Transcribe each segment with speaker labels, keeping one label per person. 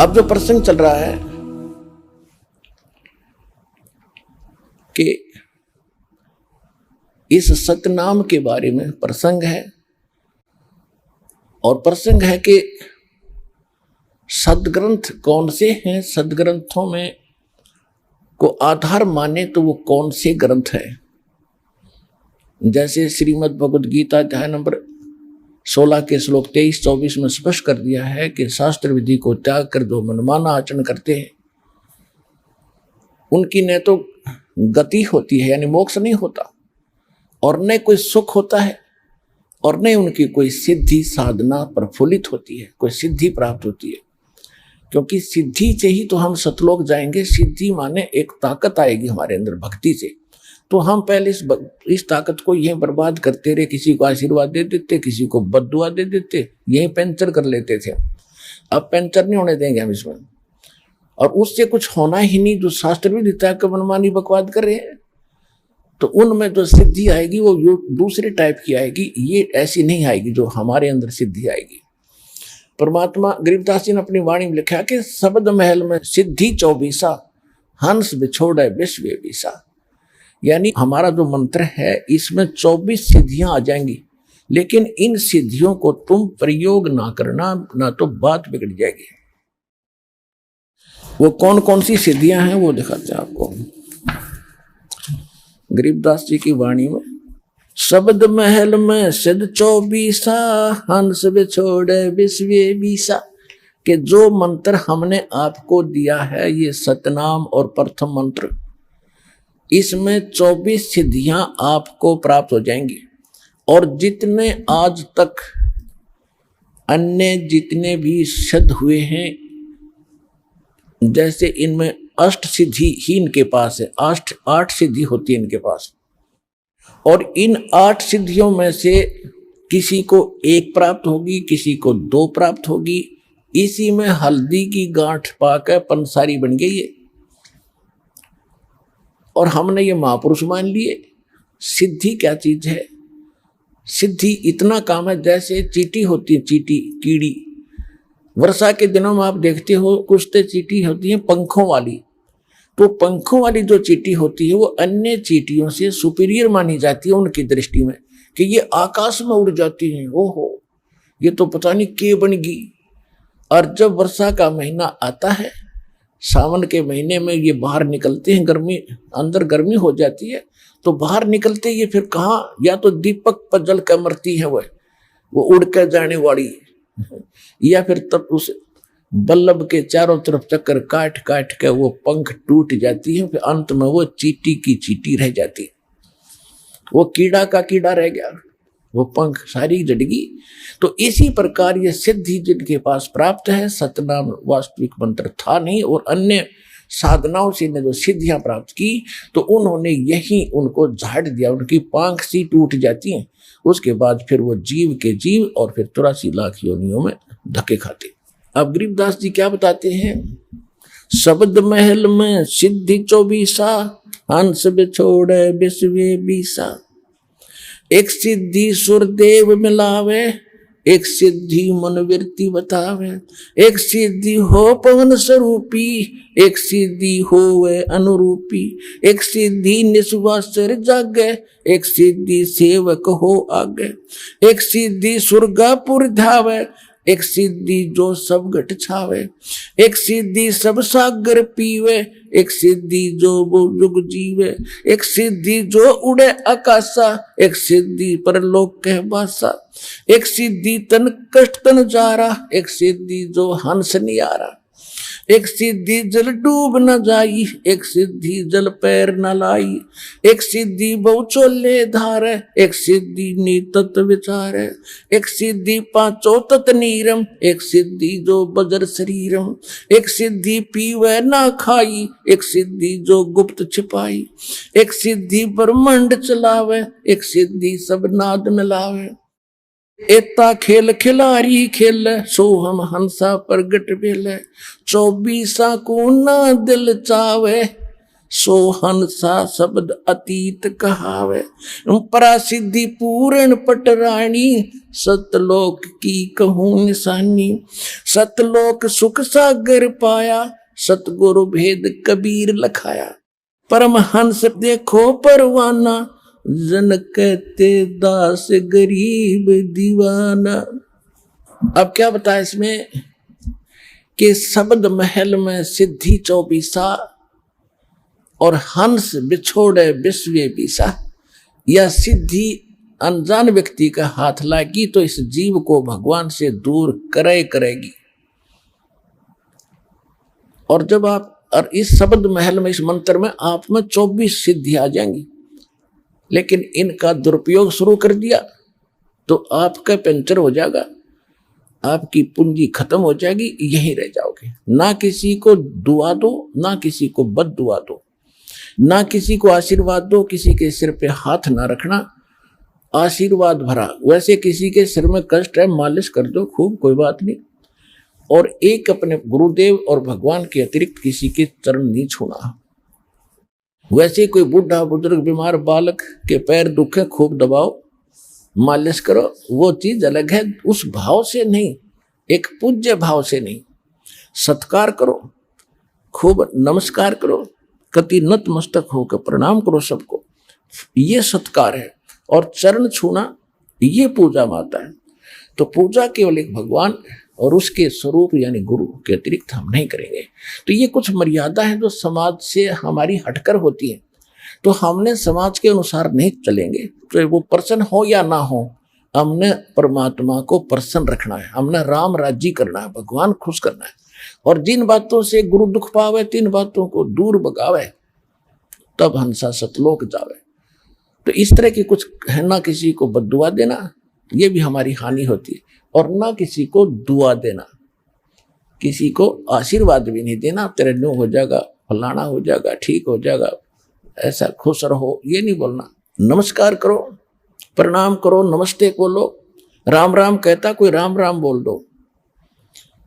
Speaker 1: अब जो प्रसंग चल रहा है कि इस सतनाम के बारे में प्रसंग है, और प्रसंग है कि सदग्रंथ कौन से हैं, सदग्रंथों में को आधार माने तो वो कौन से ग्रंथ है। जैसे श्रीमद् भगवद गीता अध्याय नंबर 16 के श्लोक 23-24 में स्पष्ट कर दिया है कि शास्त्र विधि को त्याग कर जो मनमाना आचरण करते हैं उनकी न तो गति होती है यानी मोक्ष नहीं होता, और न कोई सुख होता है, और न उनकी कोई सिद्धि साधना प्रफुल्लित होती है, कोई सिद्धि प्राप्त होती है। क्योंकि सिद्धि से ही तो हम सतलोक जाएंगे। सिद्धि माने एक ताकत आएगी हमारे अंदर भक्ति से। तो हम पहले इस ताकत को यहीं बर्बाद करते रहे, किसी को आशीर्वाद दे देते, किसी को बद्दुआ दे देते, यहीं पैंचर कर लेते थे। अब पैंचर नहीं होने देंगे हम इसमें, और उससे कुछ होना ही नहीं। जो शास्त्र भी देता है कि मनमानी बकवाद कर रहे हैं, तो उनमें जो सिद्धि आएगी वो दूसरे टाइप की आएगी, ये ऐसी नहीं आएगी जो हमारे अंदर सिद्धि आएगी। परमात्मा गरीबदास जी ने अपनी वाणी में लिखा कि शब्द महल में सिद्धि 24 हंस बिछोड़े विश्व बीसा। यानी हमारा जो मंत्र है इसमें 24 सिद्धियां आ जाएंगी, लेकिन इन सिद्धियों को तुम प्रयोग ना करना, ना तो बात बिगड़ जाएगी। वो कौन कौन सी सिद्धियां हैं वो दिखाते हैं आपको गरीबदास जी की वाणी में। शब्द महल में सिद्ध 24 हंस बिछोड़े विश्व बीसा। कि जो मंत्र हमने आपको दिया है ये सतनाम और प्रथम मंत्र, इसमें 24 सिद्धियां आपको प्राप्त हो जाएंगी। और जितने आज तक अन्य जितने भी सिद्ध हुए हैं, जैसे इनमें अष्ट सिद्धि ही इनके पास है, 8 सिद्धि होती है इनके पास, और इन 8 सिद्धियों में से किसी को 1 प्राप्त होगी, किसी को 2 प्राप्त होगी। इसी में हल्दी की गांठ पाकर पंसारी बन गई है, और हमने ये महापुरुष मान लिए। सिद्धि क्या चीज है? सिद्धि इतना काम है जैसे चींटी होती है, चींटी कीड़ी। वर्षा के दिनों में आप देखते हो कुछ तो चींटी होती है पंखों वाली, तो पंखों वाली जो चींटी होती है वो अन्य चींटियों से सुपीरियर मानी जाती है उनकी दृष्टि में, कि ये आकाश में उड़ जाती हैं, ओहो ये तो पता नहीं के बन गई। और जब वर्षा का महीना आता है, सावन के महीने में ये बाहर निकलते हैं, गर्मी अंदर गर्मी हो जाती है, तो बाहर निकलते ये फिर कहाँ, या तो दीपक पर जल कर मरती है वो उड़ कर जाने वाली, या फिर तब उस बल्लभ के चारों तरफ चक्कर काट काट के वो पंख टूट जाती है, फिर अंत में वो चींटी की चींटी रह जाती है, वो कीड़ा का कीड़ा रह गया, वो पंख सारी जड़गी। तो इसी प्रकार ये सिद्धि जिनके पास प्राप्त है, सतनाम वास्तविक मंत्र था नहीं, और अन्य साधनाओं से ने जो सिद्धियां प्राप्त की तो उन्होंने यही उनको झाड़ दिया, उनकी पांख सी टूट जाती है। उसके बाद फिर वो जीव के जीव और फिर 83 लाख योनियों में धक्के खाते। अब गरीबदास जी क्या बताते हैं? शब्द महल में सिद्धि 24 हंस बिछोड़े विश्व बीसा। एक सिद्धि सुरदेव मिलावे, एक सिद्धि मनोवृत्ति बतावे। एक सिद्धि हो पवन स्वरूपी, एक सिद्धि हो वे अनुरूपी। एक सिद्धि निस्वासर जागे, एक सिद्धि सेवक हो आगे। एक सिद्धि सुरगापुर धावे, एक सिद्धि जो सब घट छावे। एक सिद्धि सब सागर पीवे, एक सिद्धि जो वो युग जीवे। एक सिद्धि जो उड़े आकाशा, एक सिद्धि परलोक कह बासा। एक सिद्धि तन कष्ट तन जारा, एक सिद्धि जो हंस नियारा। एक सिद्धि जल डूब न जाई, एक सिद्धि जल पैर न लाई। एक सिद्धि बहु चोले धारे, एक सिद्धि नीतत विचारे। एक सिद्धि पांचों तत नीरम, एक सिद्धि जो बजर शरीरम। एक सिद्धि पीवे ना खाई, एक सिद्धि जो गुप्त छिपाई। एक सिद्धि ब्रह्मांड चलावे, एक सिद्धि सब नाद मिलावे। एता खेल खिलारी खेल, सो हम हंसा प्रगट भेल। 24 को ना दिल चावे, सो हंसा शब्द अतीत कहावे। परासिद्धि पूर्ण पटरानी, सतलोक की कहूं निशानी। सतलोक सुख सागर पाया, सतगुरु भेद कबीर लखाया। परमहंस देखो परवाना, जन कहते दास गरीब दीवाना। अब क्या बताया इसमें कि शब्द महल में सिद्धि चौबीसा, और हंस बिछोड़े विश्व बीसा। यह सिद्धि अनजान व्यक्ति का हाथ लागी तो इस जीव को भगवान से दूर करेगी। और जब आप और इस शब्द महल में, इस मंत्र में आप में 24 सिद्धि आ जाएंगी, लेकिन इनका दुरुपयोग शुरू कर दिया तो आपका पंचर हो जाएगा, आपकी पूंजी खत्म हो जाएगी, यहीं रह जाओगे। ना किसी को दुआ दो, ना किसी को बद दुआ दो, ना किसी को आशीर्वाद दो, किसी के सिर पे हाथ ना रखना, आशीर्वाद भरा। वैसे किसी के सिर में कष्ट है, मालिश कर दो खूब, कोई बात नहीं। और एक अपने गुरुदेव और भगवान के अतिरिक्त किसी के चरण नहीं छूना। वैसे कोई बूढ़ा बुजुर्ग बीमार बालक के पैर दुखे, खूब दबाओ, मालिश करो, वो चीज अलग है। उस भाव से नहीं, एक पूज्य भाव से नहीं, सत्कार करो, खूब नमस्कार करो, कति नतमस्तक होकर प्रणाम करो सबको, ये सत्कार है। और चरण छूना ये पूजा माता है। तो पूजा केवल एक भगवान और उसके स्वरूप यानी गुरु के अतिरिक्त हम नहीं करेंगे। तो ये कुछ मर्यादा है जो समाज से हमारी हटकर होती है, तो हमने समाज के अनुसार नहीं चलेंगे। तो वो प्रसन्न हो या ना हो, हमने परमात्मा को प्रसन्न रखना है, हमने राम राज्य करना है, भगवान खुश करना है। और जिन बातों से गुरु दुख पावे, तीन बातों को दूर भगावे, तब हंसा सतलोक जावे। तो इस तरह की कुछ है, ना किसी को बद्दुआ देना, ये भी हमारी हानि होती है, और ना किसी को दुआ देना, किसी को आशीर्वाद भी नहीं देना, तेरे न्यू हो जाएगा, फलाना हो जाएगा, ठीक हो जाएगा, ऐसा खुश रहो, ये नहीं बोलना। नमस्कार करो, प्रणाम करो, नमस्ते बोलो। राम राम कहता कोई राम राम बोल दो,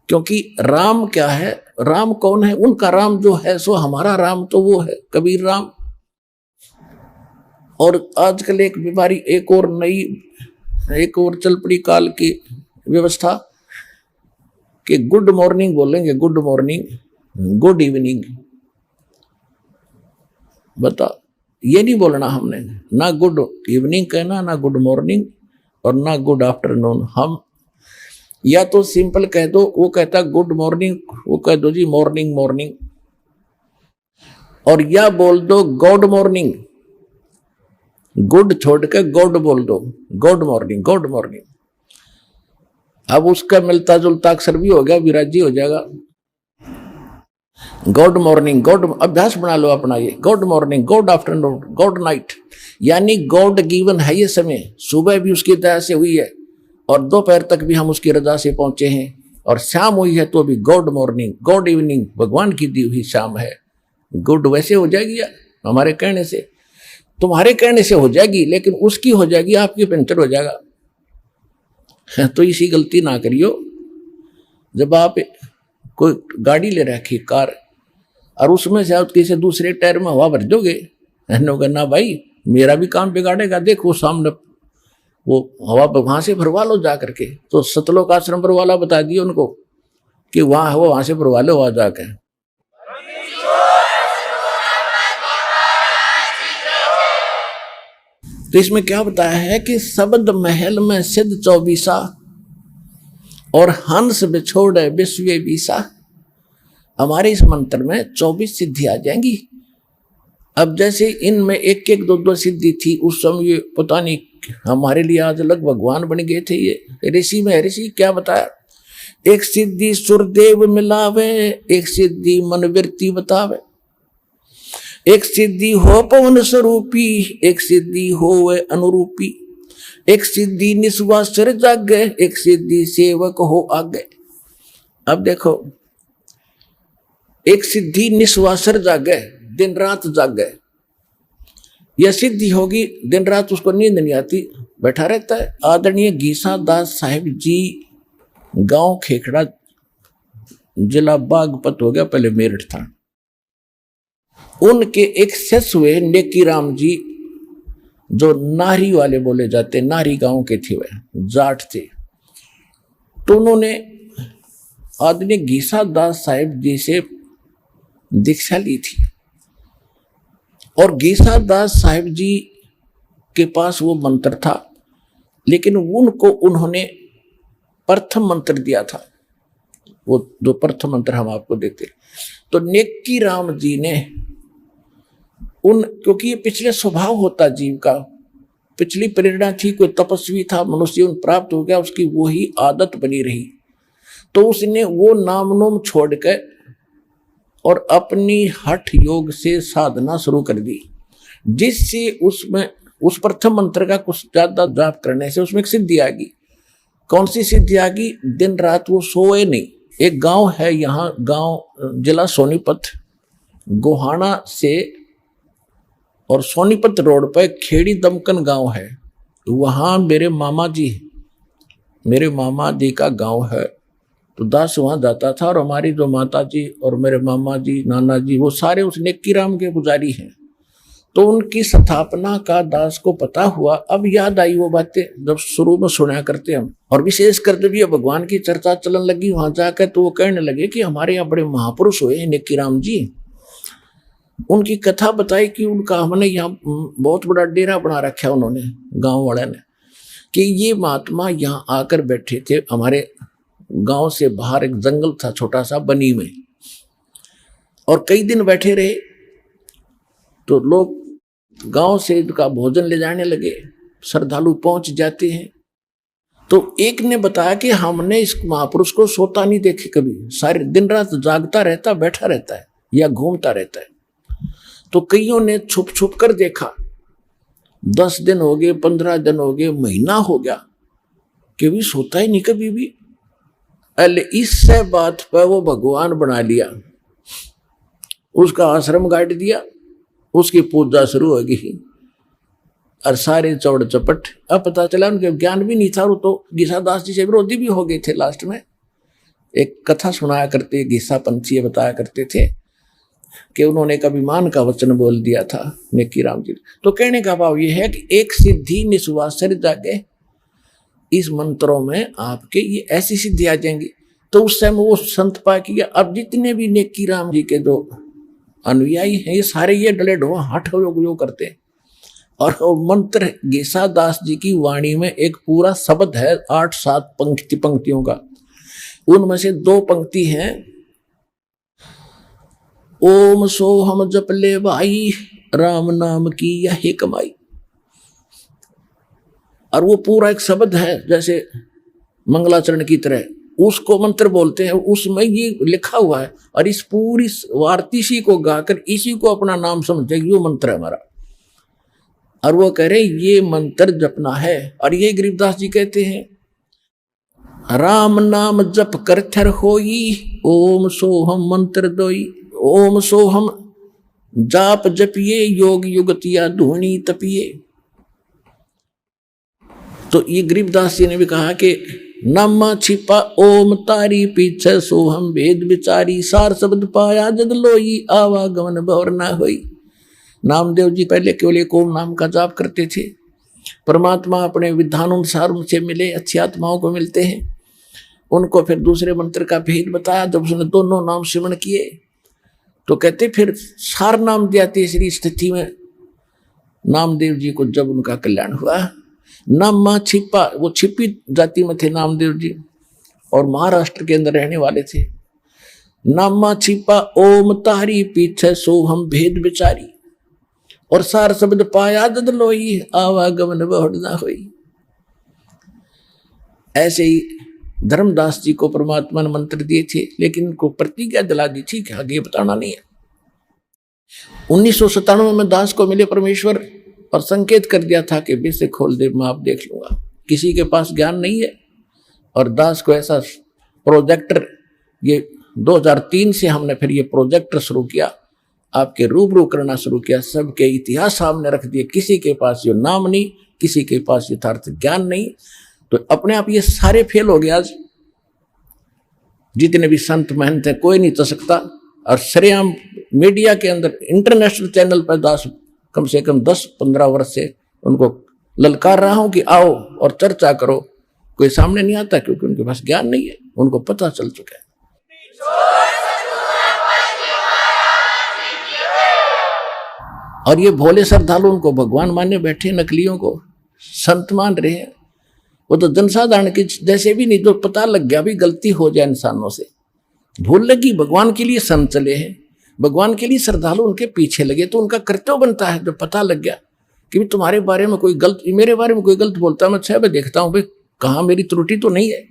Speaker 1: क्योंकि राम क्या है, राम कौन है? उनका राम जो है सो हमारा राम तो वो है कबीर राम। और आजकल एक बीमारी, एक और नई, एक और चल पड़ी काल की व्यवस्था कि गुड मॉर्निंग बोलेंगे, गुड मॉर्निंग, गुड इवनिंग। बता, ये नहीं बोलना हमने, ना गुड इवनिंग कहना, ना गुड मॉर्निंग, और ना गुड आफ्टरनून। हम या तो सिंपल कह दो, वो कहता गुड मॉर्निंग, वो कह दो जी मॉर्निंग मॉर्निंग, और या बोल दो गॉड मॉर्निंग, गुड छोड़ के गॉड बोल दो, गॉड मॉर्निंग, गॉड मॉर्निंग। अब उसका मिलता जुलता अक्षर भी हो गया, विराजी हो जाएगा। गॉड मॉर्निंग, गॉड अभ्यास बना लो अपना ये, God morning, God afternoon, God night, यानी गॉड गिवन है ये समय। सुबह भी उसकी दया से हुई है और दोपहर तक भी हम उसकी रजा से पहुंचे हैं, और शाम हुई है तो भी गॉड मॉर्निंग, गॉड इवनिंग, भगवान की दी हुई शाम है। गुड वैसे हो जाएगी या हमारे कहने से, तुम्हारे कहने से हो जाएगी, लेकिन उसकी हो जाएगी, आपकी पंचर हो जाएगा। तो इसी गलती ना करियो। जब आप कोई गाड़ी ले रखी कार, और उसमें से आप किसी दूसरे टायर में हवा भर दोगे, ना भाई मेरा भी काम बिगाड़ेगा, देखो सामने वो हवा वहां से भरवा लो जा करके। तो सतलोक आश्रम पर वाला बता दिए उनको कि वहां हवा वहां से भरवा लो, वहां जाके। तो इसमें क्या बताया है कि शब्द महल में सिद्ध चौबीसा, और हंस बिछोड़े विश्व बीसा। हमारे इस मंत्र में 24 सिद्धि आ जाएंगी। अब जैसे इनमें एक एक दो दो सिद्धि थी उस समय, पता नहीं हमारे लिए आज अलग भगवान बन गए थे ये ऋषि में। ऋषि क्या बताया, एक सिद्धि सुरदेव मिलावे, एक सिद्धि मनवृत्ति बतावे, एक सिद्धि हो पवन स्वरूपी, एक सिद्धि हो अनुरूपी, एक सिद्धि निस्वासर जागे, एक सिद्धि सेवक हो आगे। अब देखो, एक सिद्धि निस्वासर जागे, दिन रात जागे, यह सिद्धि होगी। दिन रात उसको नींद नहीं आती, बैठा रहता है। आदरणीय घीसा दास साहिब जी, गांव खेखड़ा, जिला बागपत हो गया, पहले मेरठ था। उनके एक शिष्य हुए नेकी राम जी, जो नाहरी वाले बोले जाते, नाहरी गांव के थे, वह जाट थे। तो उन्होंने आदमी गीसा दास साहिब जी से दीक्षा ली थी, और गीसा दास साहिब जी के पास वो मंत्र था, लेकिन उनको उन्होंने प्रथम मंत्र दिया था, वो जो प्रथम मंत्र हम आपको देते। तो नेकी राम जी ने क्योंकि ये पिछले स्वभाव होता जीव का, पिछली प्रेरणा थी, कोई तपस्वी था, मनुष्य जीवन प्राप्त हो गया, उसकी वही आदत बनी रही। तो उसने वो नाम नोम छोड़ के और अपनी हठ योग से साधना शुरू कर दी, जिससे उसमें उस प्रथम मंत्र का कुछ ज्यादा जाप करने से उसमें एक सिद्धि आ गई। कौन सी सिद्धि आ गई? दिन रात वो सोए नहीं। एक गांव है यहाँ, गांव जिला सोनीपत, गोहाना से और सोनीपत रोड पर खेड़ी दमकन गांव है, वहाँ मेरे मामा जी का गांव है। तो दास वहाँ जाता था, और हमारी जो माता जी और मेरे मामा जी, नाना जी, वो सारे उस नेकी राम के पुजारी हैं। तो उनकी स्थापना का दास को पता हुआ। अब याद आई वो बातें जब शुरू में सुना करते हम, और विशेषकर जब ये भगवान की चर्चा चलन लगी वहां जाकर, तो वो कहने लगे कि हमारे यहाँ बड़े महापुरुष हुए नेकी राम जी। उनकी कथा बताई कि उनका हमने यहाँ बहुत बड़ा डेरा बना रखा है उन्होंने, गांव वाले ने, कि ये महात्मा यहाँ आकर बैठे थे। हमारे गांव से बाहर एक जंगल था छोटा सा बनी में, और कई दिन बैठे रहे। तो लोग गांव से इनका भोजन ले जाने लगे, श्रद्धालु पहुंच जाते हैं। तो एक ने बताया कि हमने इस महापुरुष को सोता नहीं देखे कभी, सारे दिन रात जागता रहता, बैठा रहता है या घूमता रहता है। तो कईयों ने छुप छुप कर देखा, 10 दिन हो गए, 15 दिन हो गए, महीना हो गया, कि भी सोता ही नहीं कभी भी। अले इससे बात पर वो भगवान बना लिया, उसका आश्रम गाड़ दिया, उसकी पूजा शुरू हो गई, और सारे चौड़ चपट। अब पता चला उनके ज्ञान भी नहीं था, वो तो गीसा दास जी से विरोधी भी हो गए थे। लास्ट में एक कथा सुनाया करते, गीसा पंथी बताया करते थे कि उन्होंने एक अभिमान का वचन बोल दिया था नेकी राम जी। तो कहने का भाव ये है कि एक सिद्धि निस्वासर जागे, इस मंत्रों में आपके ये ऐसी सिद्धि आ जाएंगी। तो उस समय वो संत पा किया। अब जितने भी नेकी राम जी के जो अनुयायी हैं, ये सारे ये डले ढोआ हठ योग करते हैं। और मंत्र गीसा दास जी की वाणी में एक पूरा शब्द है, 8-7 पंक्तियों का। उनमें से 2 पंक्ति हैं, ओम सोहम जप ले भाई, राम नाम की यही कमाई। और वो पूरा एक शब्द है, जैसे मंगलाचरण की तरह, उसको मंत्र बोलते हैं, उसमें ये लिखा हुआ है। और इस पूरी वार्तिशी को गाकर इसी को अपना नाम समझे, ये मंत्र है हमारा। और वो कह रहे ये मंत्र जपना है। और ये गरीबदास जी कहते हैं, राम नाम जप कर थर होई, ओम सोहम मंत्र दोई। ओम सोहम जाप जपिए, योग युगतिया धुनी तपिए। तो ये गरीबदास जी ने भी कहा कि नामा छिपा ओम तारी, पीछे सोहम भेद विचारी, सार शब्द पाया जद लोई, आवागमन भवर ना होई। नामदेव जी पहले केवल एक ओम नाम का जाप करते थे। परमात्मा अपने विधानुसार उनसे मिले, अच्छी आत्माओं को मिलते हैं। उनको फिर दूसरे मंत्र का भेद बताया। जब उसने दोनों नाम सिमरण किए तो कहते फिर सार नाम दिया। तीसरी स्थिति में नामदेव जी को जब उनका कल्याण हुआ, नामा छिपा, वो छिपी जाति में थे नामदेव जी, और महाराष्ट्र के अंदर रहने वाले थे। नामा छिपा ओम तारी, पीछे सोहम भेद विचारी, और सार शब्द पाया जद लोई, आवागमन बहुड़ ना होई। ऐसे ही धर्मदास जी को परमात्मा ने मंत्र दिए थे, लेकिन उनको प्रतिज्ञा दिला दी थी कि आगे बताना नहीं है। 1997 में दास को मिले परमेश्वर, और संकेत कर दिया था कि बेसे खोल दे, मैं आप देख लूंगा। किसी के पास ज्ञान नहीं है। और दास को ऐसा प्रोजेक्टर, ये 2003 से हमने फिर ये प्रोजेक्टर शुरू किया, आपके रूबरू करना शुरू किया, सबके इतिहास सामने रख दिए। किसी के पास ये नाम नहीं, किसी के पास यथार्थ ज्ञान नहीं, तो अपने आप ये सारे फेल हो गए। आज जितने भी संत महंत हैं, कोई नहीं चल सकता। और श्रेयाम मीडिया के अंदर इंटरनेशनल चैनल पर कम से कम 10-15 वर्ष से उनको ललकार रहा हूं कि आओ और चर्चा करो, कोई सामने नहीं आता क्योंकि उनके पास ज्ञान नहीं है, उनको पता चल चुका है। और ये भोले श्रद्धालु उनको भगवान मानने बैठे, नकलियों को संत मान रहे हैं। वो तो जनसाधारण की जैसे भी नहीं, तो पता लग गया भी गलती हो जाए इंसानों से, भूल लगी, भगवान के लिए संत चले हैं, भगवान के लिए श्रद्धालु उनके पीछे लगे, तो उनका कर्तव्य बनता है जब पता लग गया कि भी तुम्हारे बारे में कोई गलत, मेरे बारे में कोई गलत बोलता है, मैं 6 बजे देखता हूँ भाई कहाँ मेरी त्रुटि तो नहीं है,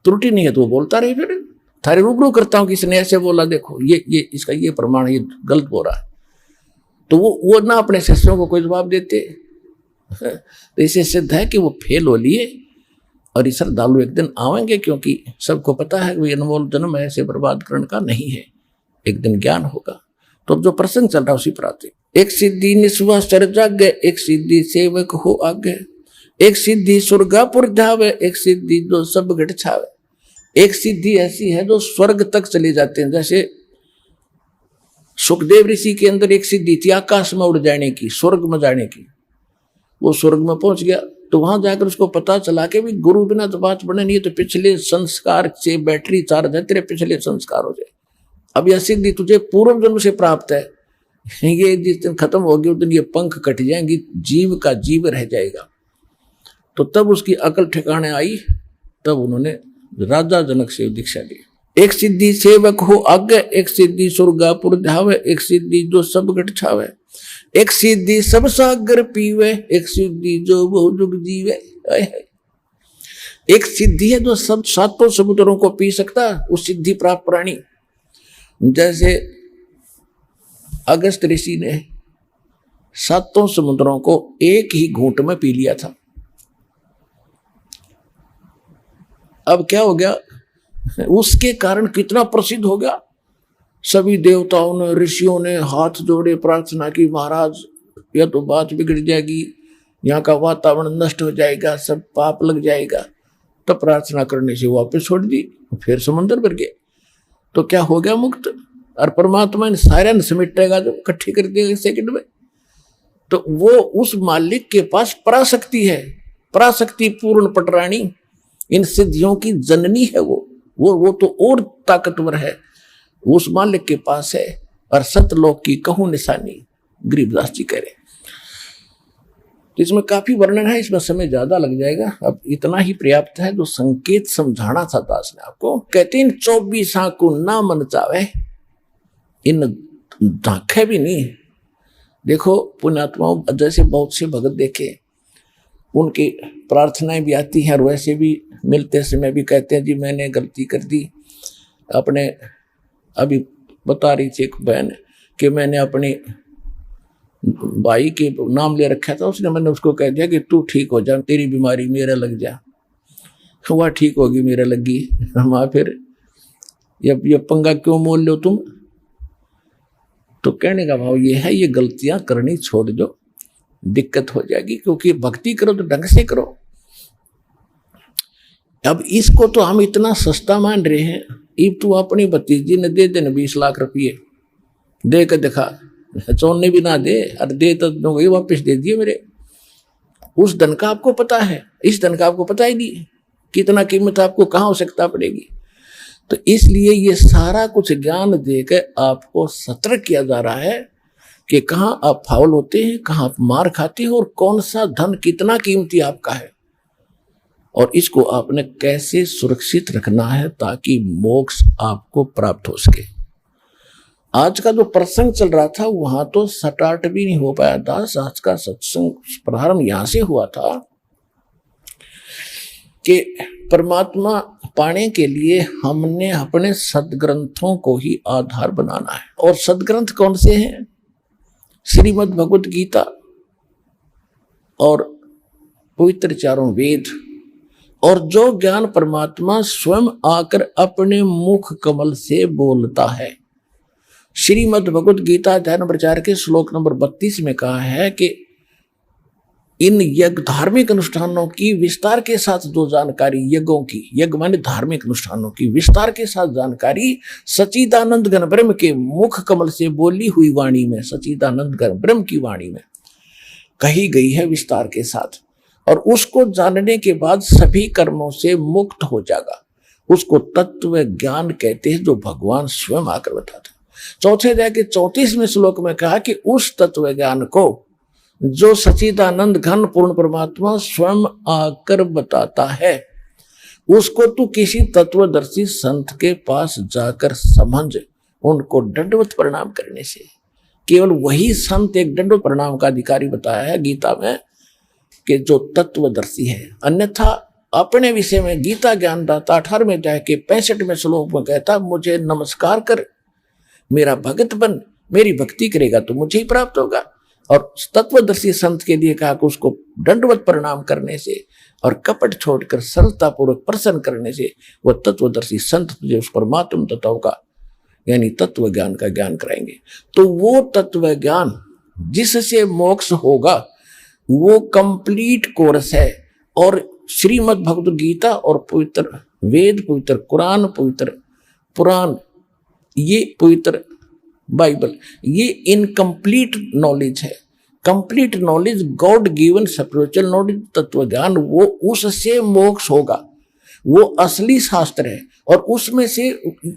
Speaker 1: त्रुटि नहीं है तो वो बोलता रहे, फिर थारे रूबरू करता हूँ कि इसने ऐसे बोला, देखो ये इसका ये प्रमाण, ये गलत बोल रहा है, तो वो ना अपने शिष्यों को कोई जवाब देते। तो इससे सिद्ध है कि वो फेल हो लिए और इस श्रद्धालु एक दिन आवेंगे, क्योंकि सबको पता है कि अनमोल जन्म ऐसे बर्बाद करने का नहीं है, एक दिन ज्ञान होगा। तो अब जो प्रसंग चल रहा है उसी पर आते, एक सिद्धि निस्वा सर जागे, एक सिद्धि सेवक हो आगे, एक सिद्धि स्वर्गापुर जावे, एक सिद्धि जो सब घट छावे। एक सिद्धि ऐसी है जो स्वर्ग तक चले जाते हैं, जैसे सुखदेव ऋषि के अंदर एक सिद्धि थी आकाश में उड़ जाने की, स्वर्ग में जाने की। वो स्वर्ग में पहुंच गया तो वहां जाकर उसको पता चला कि भी गुरु बिना तो बात बने नहीं, तो पिछले संस्कार से बैटरी चार्ज है, तेरे पिछले संस्कार हो जाए। अब यह सिद्धि तुझे पूर्व जन्म से प्राप्त है, ये जिस दिन खत्म होगी उस दिन ये पंख कट जाएंगी, जीव का जीव रह जाएगा। तो तब उसकी अकल ठिकाने आई, तब उन्होंने राजा जनक से दीक्षा ली। एक सिद्धि सेवक हो आगे, एक सिद्धि स्वर्गापुर जावे, एक सिद्धि जो सब घट छावे, एक सिद्धि सब सागर पीवे, एक सिद्धि जो बहु जुग जीवे। एक सिद्धि है जो सब 7 समुद्रों को पी सकता, उस सिद्धि प्राप्त प्राणी। जैसे अगस्त ऋषि ने 7 समुद्रों को एक ही घूंट में पी लिया था। अब क्या हो गया, उसके कारण कितना प्रसिद्ध हो गया, सभी देवताओं ने, ऋषियों ने हाथ जोड़े, प्रार्थना की, महाराज यह तो बात बिगड़ जाएगी, यहाँ का वातावरण नष्ट हो जाएगा, सब पाप लग जाएगा। तब प्रार्थना करने से वापस छोड़ दी, फिर समुद्र भर गए, तो क्या हो गया, मुक्त। और परमात्मा ने सारे समेटेगा जब इकट्ठी कर दिया सेकंड में। तो वो उस मालिक के पास पराशक्ति है, पराशक्ति पूर्ण पटरानी, इन सिद्धियों की जननी है वो तो और ताकतवर है, उस मालिक के पास है। और सतलोक की कहूं निशानी, गरीबदास जी कह रहे। तो इसमें काफी वर्णन है, इसमें समय ज्यादा लग जाएगा, अब इतना ही पर्याप्त है जो संकेत समझाना था दास ने आपको। कहते इन 24 को ना मन चावे, इन झांखे भी नहीं। देखो पुण्यात्माओं, जैसे बहुत से भगत देखे, उनकी प्रार्थनाएं भी आती हैं और वैसे भी मिलते समय भी कहते हैं जी मैंने गलती कर दी। अपने अभी बता रही थी एक बहन कि मैंने अपने भाई के नाम ले रखा था, उसने, मैंने उसको कह दिया कि तू ठीक हो जा, तेरी बीमारी मेरा लग जा। वह ठीक होगी, मेरा लगी, हम फिर ये पंगा क्यों मोल लो तुम। तो कहने का भाव ये है, ये गलतियां करनी छोड़ दो, दिक्कत हो जाएगी, क्योंकि भक्ति करो तो ढंग से करो। अब इसको तो हम इतना सस्ता मान रहे हैं, इब तू अपनी भतीजी ने दे देना 20 लाख रुपये, दे के दिखा, चौने भी ना दे, अरे दे तो वही वापस दे दिए मेरे। उस धन का आपको पता है, इस धन का आपको पता ही नहीं कितना कीमत आपको कहाँ आवश्यकता पड़ेगी। तो इसलिए ये सारा कुछ ज्ञान देकर आपको सतर्क किया जा रहा है कि कहाँ आप फाउल होते हैं, कहाँ आप मार खाते हैं, और कौन सा धन कितना कीमती आपका है, और इसको आपने कैसे सुरक्षित रखना है ताकि मोक्ष आपको प्राप्त हो सके। आज का जो प्रसंग चल रहा था वहां तो स्टार्ट भी नहीं हो पाया दास। आज का सत्संग प्रारंभ यहां से हुआ था कि परमात्मा पाने के लिए हमने अपने सदग्रंथों को ही आधार बनाना है। और सदग्रंथ कौन से हैं? श्रीमद् भगवत गीता और पवित्र चारों वेद, और जो ज्ञान परमात्मा स्वयं आकर अपने मुख कमल से बोलता है। श्रीमद् भगवत गीता अध्याय नंबर 4 के श्लोक नंबर 32 में कहा है कि इन यज्ञ धार्मिक अनुष्ठानों की विस्तार के साथ जो जानकारी यज्ञों की, यज्ञ माने धार्मिक अनुष्ठानों की विस्तार के साथ जानकारी सच्चिदानंद घन ब्रह्म के मुख कमल से बोली हुई वाणी में, सच्चिदानंद घन ब्रह्म की वाणी में कही गई है विस्तार के साथ। और उसको जानने के बाद सभी कर्मों से मुक्त हो जाएगा। उसको तत्व ज्ञान कहते हैं, जो भगवान स्वयं आकर बताते। चौथे अध्याय के 34वें श्लोक में कहा कि उस तत्व ज्ञान को जो सच्चिदानंद घन पूर्ण परमात्मा स्वयं आकर बताता है, उसको तू किसी तत्वदर्शी संत के पास जाकर समझ, उनको दंडवत प्रणाम करने से। केवल वही संत एक दंडवत प्रणाम का अधिकारी बताया है गीता में कि जो तत्वदर्शी है। अन्यथा अपने विषय में गीता ज्ञानदाता 18वें अध्याय के 65वें श्लोक में कहता, मुझे नमस्कार कर, मेरा भगत बन, मेरी भक्ति करेगा तो मुझे ही प्राप्त होगा। और तत्वदर्शी संत के लिए कहा कि उसको दंडवत प्रणाम करने से और कपट छोड़कर सरलता पूर्वक प्रसन्न करने से वह तत्वदर्शी संत तुझे उस परमात्म तत्व का यानी तत्व ज्ञान का ज्ञान कराएंगे। तो वो तत्व ज्ञान जिससे मोक्ष होगा वो कंप्लीट कोर्स है। और श्रीमद् भगवद गीता और पवित्र वेद, पवित्र कुरान, पवित्र पुराण, ये पवित्र बाइबल, ये इनकम्प्लीट नॉलेज है। Complete knowledge God given spiritual knowledge, तत्व ज्ञान, वो उससे मोक्ष होगा। वो असली शास्त्र है और उसमें से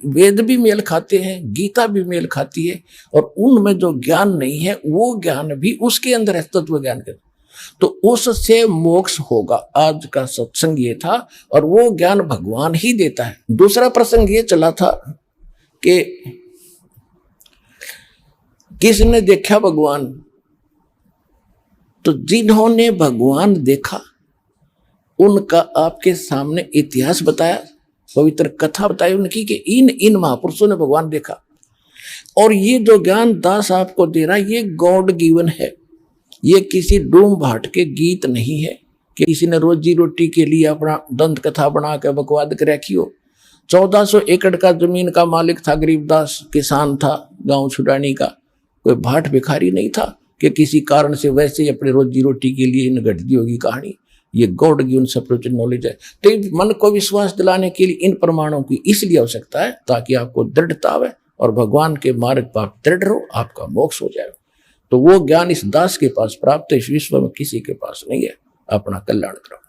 Speaker 1: वेद भी मेल खाते हैं, गीता भी मेल खाती है, और उनमें जो ज्ञान नहीं है वो ज्ञान भी उसके अंदर है, तत्व ज्ञान के। तो उससे मोक्ष होगा। आज का सत्संग ये था और वो ज्ञान भगवान ही देता है। दूसरा प्रसंग ये चला था कि किसने देखा भगवान, तो जिन्होंने भगवान देखा उनका आपके सामने इतिहास बताया, पवित्र कथा बताई उनकी कि इन महापुरुषों ने भगवान देखा। और ये जो ज्ञान दास आपको दे रहा है ये गॉड गिवन है। ये किसी डूम भाट के गीत नहीं है कि किसी ने रोजी रोटी के लिए अपना दंत कथा बना के बकवाद कर रखी हो। 1400 एकड़ का जमीन का मालिक था गरीबदास, किसान था गांव छुड़ानी का, कोई भाट भिखारी नहीं था कि किसी कारण से वैसे ही अपने रोजी रोटी के लिए इन घटती होगी कहानी। ये गॉड गिवन स्पिरिचुअल नॉलेज है। तो मन को विश्वास दिलाने के लिए इन प्रमाणों की इसलिए आवश्यकता है ताकि आपको दृढ़ता आवे और भगवान के मार्ग पर आप दृढ़ रहो, आपका मोक्ष हो जाए। तो वो ज्ञान इस दास के पास प्राप्त है, इस विश्व में किसी के पास नहीं है। अपना कल्याण करो।